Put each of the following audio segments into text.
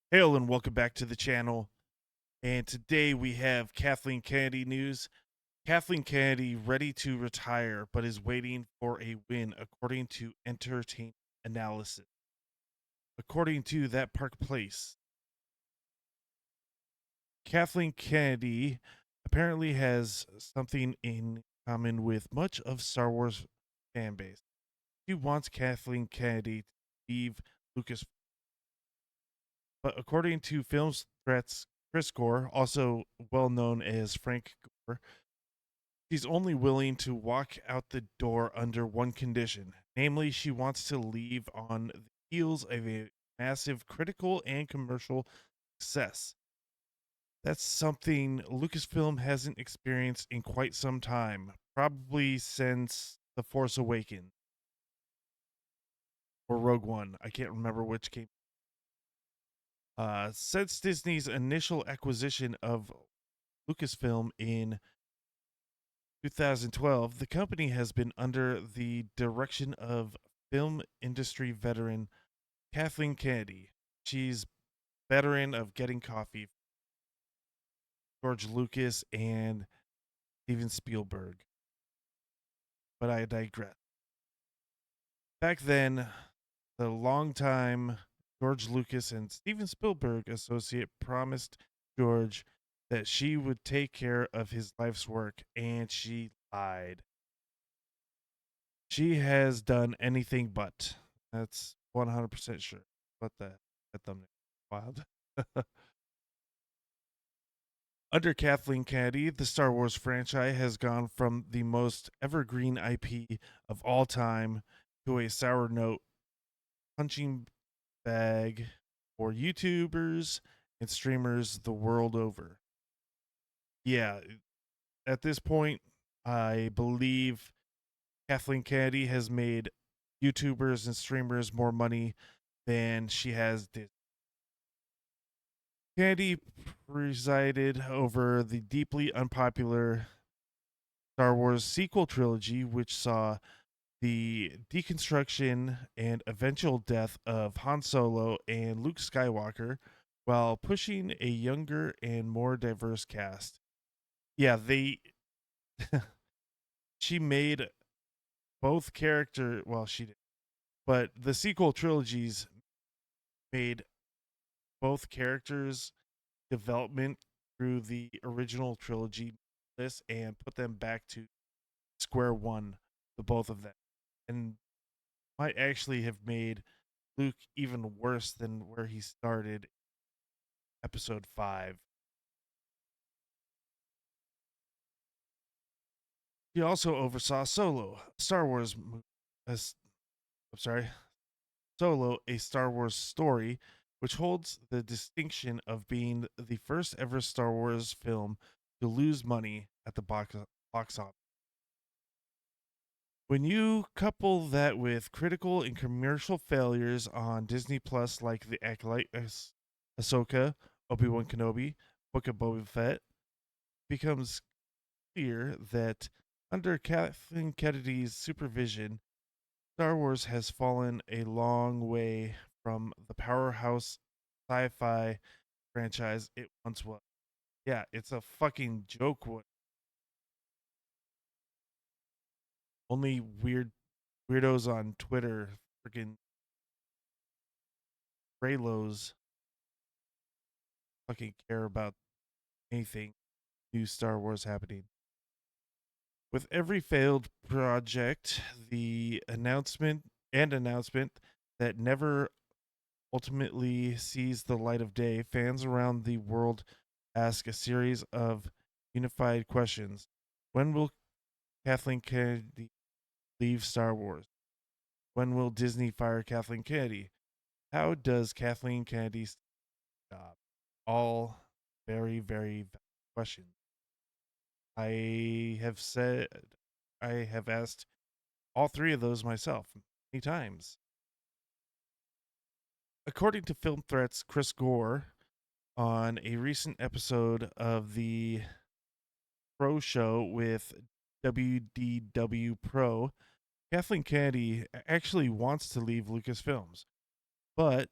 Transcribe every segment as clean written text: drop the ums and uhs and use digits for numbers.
Hail and welcome back to the channel. And today we have Kathleen Kennedy news. Kathleen Kennedy ready to retire, but is waiting for a win, according to Entertainment Analysis. According to that Park Place, Kathleen Kennedy apparently has something in common with much of Star Wars fan base. She wants Kathleen Kennedy to leave Lucas. But according to Films Threats, Chris Gore, also well known as Frank Gore, she's only willing to walk out the door under one condition. Namely, she wants to leave on the heels of a massive critical and commercial success. That's something Lucasfilm hasn't experienced in quite some time, probably since The Force Awakens or Rogue One. I can't remember which came. Since Disney's initial acquisition of Lucasfilm in 2012, the company has been under the direction of film industry veteran Kathleen Kennedy. She's veteran of Getting Coffee, George Lucas, and Steven Spielberg. But I digress. Back then, the longtime George Lucas and Steven Spielberg associate promised George that she would take care of his life's work, and she lied. She has done anything but. That's 100% sure. What the that thumbnail? Wild. Under Kathleen Kennedy, the Star Wars franchise has gone from the most evergreen IP of all time to a sour note punching bag for YouTubers and streamers the world over. Yeah, at this point, I believe Kathleen Kennedy has made YouTubers and streamers more money than she has Disney. Kennedy presided over the deeply unpopular Star Wars sequel trilogy, which saw the deconstruction and eventual death of Han Solo and Luke Skywalker while pushing a younger and more diverse cast. Yeah, they she made both character well she did, but the sequel trilogies made both characters development through the original trilogy this and put them back to square one, the both of them, and might actually have made Luke even worse than where he started episode 5. He also oversaw Solo, Star Wars as I'm sorry, Solo, a Star Wars story, which holds the distinction of being the first ever Star Wars film to lose money at the box office. When you couple that with critical and commercial failures on Disney Plus, like The Acolyte, Ahsoka, Obi-Wan Kenobi, Book of Boba Fett, becomes clear that under Kathleen Kennedy's supervision, Star Wars has fallen a long way from the powerhouse sci-fi franchise it once was. Yeah, it's a fucking joke. What only weirdos on Twitter, freaking Raylos, fucking care about anything new Star Wars happening. With every failed project, the announcement that never ultimately sees the light of day, fans around the world ask a series of unified questions. When will Kathleen Kennedy leave Star Wars? When will Disney fire Kathleen Kennedy? How does Kathleen Kennedy's job? All very, very valid questions. I have said, I have asked all three of those myself many times. According to Film Threats, Chris Gore, on a recent episode of the Pro Show with WDW Pro, Kathleen Kennedy actually wants to leave Lucasfilms, but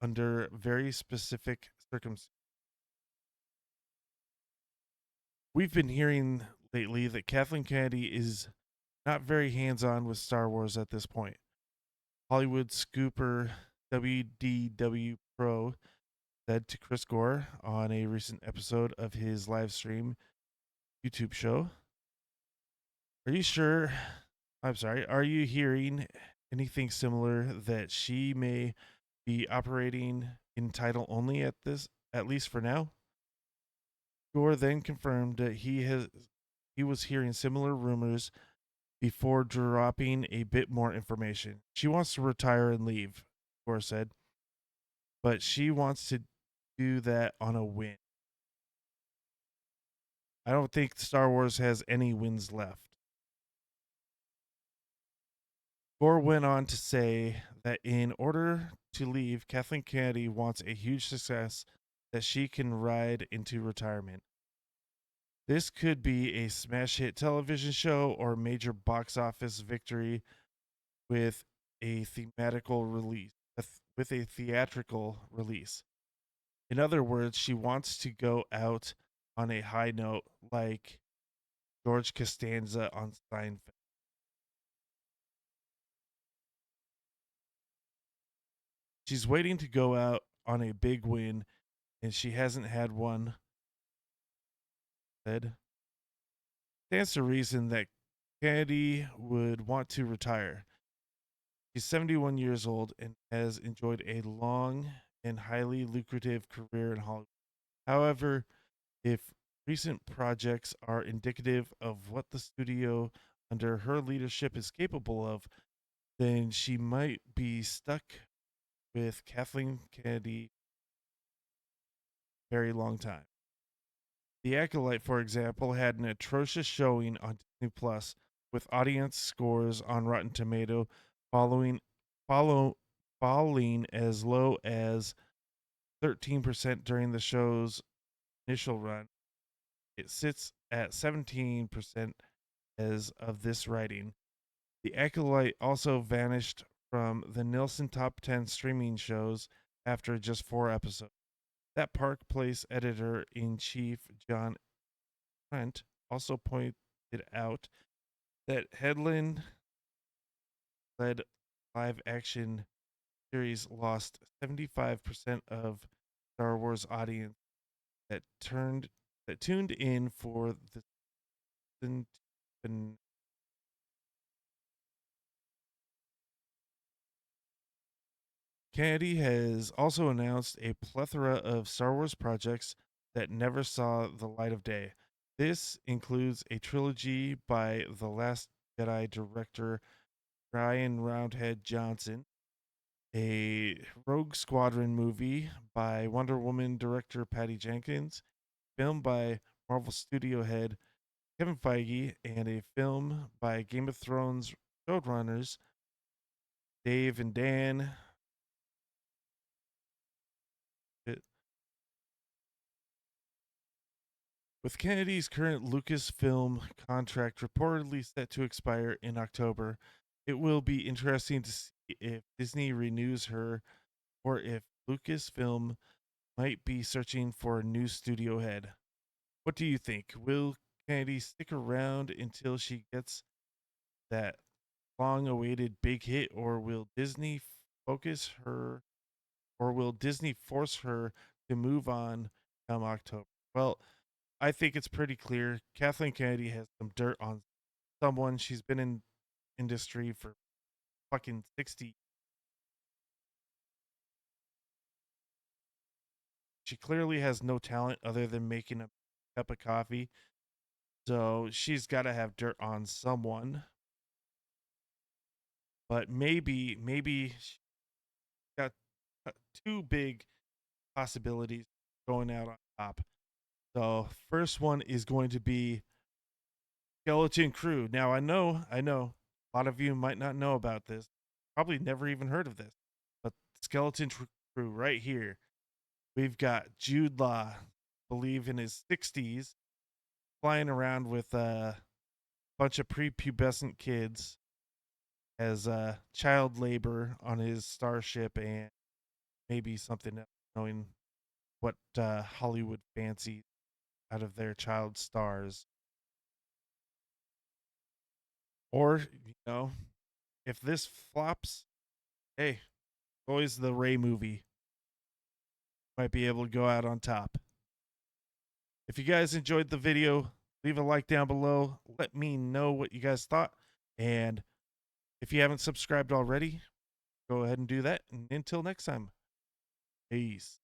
under very specific circumstances. We've been hearing lately that Kathleen Kennedy is not very hands on with Star Wars at this point. Hollywood scooper WDW Pro said to Chris Gore on a recent episode of his live stream YouTube show. Are you sure? I'm sorry. Are you hearing anything similar that she may be operating in title only at least for now? Gore then confirmed that he was hearing similar rumors before dropping a bit more information. She wants to retire and leave, Gore said, but she wants to do that on a win. I don't think Star Wars has any wins left. Gore went on to say that in order to leave, Kathleen Kennedy wants a huge success that she can ride into retirement. This could be a smash hit television show or major box office victory with a thematical release. With a theatrical release. In other words, she wants to go out on a high note like George Costanza on Seinfeld. She's waiting to go out on a big win, and she hasn't had one. Said stands to reason that Kennedy would want to retire. She's 71 years old and has enjoyed a long and highly lucrative career in Hollywood. However, if recent projects are indicative of what the studio under her leadership is capable of, then she might be stuck with Kathleen Kennedy a very long time. The Acolyte, for example, had an atrocious showing on Disney Plus, with audience scores on Rotten Tomato following follow falling as low as 13% during the show's initial run. It sits at 17% as of this writing. The Acolyte also vanished from the Nielsen Top 10 streaming shows after just 4 episodes. That Park Place editor in chief, John Trent, also pointed out that Headland led live action series lost 75% of Star Wars audience that tuned in for the season. Kennedy has also announced a plethora of Star Wars projects that never saw the light of day. This includes a trilogy by The Last Jedi director Ryan Roundhead Johnson, a Rogue Squadron movie by Wonder Woman director Patty Jenkins, film by Marvel Studio head Kevin Feige, and a film by Game of Thrones showrunners Dave and Dan. With Kennedy's current Lucasfilm contract reportedly set to expire in October, it will be interesting to see if Disney renews her or if Lucasfilm might be searching for a new studio head. What do you think? Will Kennedy stick around until she gets that long awaited big hit, or will Disney focus her or will Disney force her to move on come October? Well, I think it's pretty clear Kathleen Kennedy has some dirt on someone. She's been in industry for fucking 60. She clearly has no talent other than making a cup of coffee. So she's got to have dirt on someone. But maybe she got two big possibilities going out on top. So first one is going to be Skeleton Crew. Now I know a lot of you might not know about this. Probably never even heard of this. But Skeleton Crew right here. We've got Jude Law, believe in his 60s, flying around with a bunch of prepubescent kids as child labor on his starship, and maybe something else, knowing what Hollywood fancies out of their child stars. Or, if this flops, hey, always the Ray movie might be able to go out on top. If you guys enjoyed the video, leave a like down below. Let me know what you guys thought. And if you haven't subscribed already, go ahead and do that. And until next time, peace.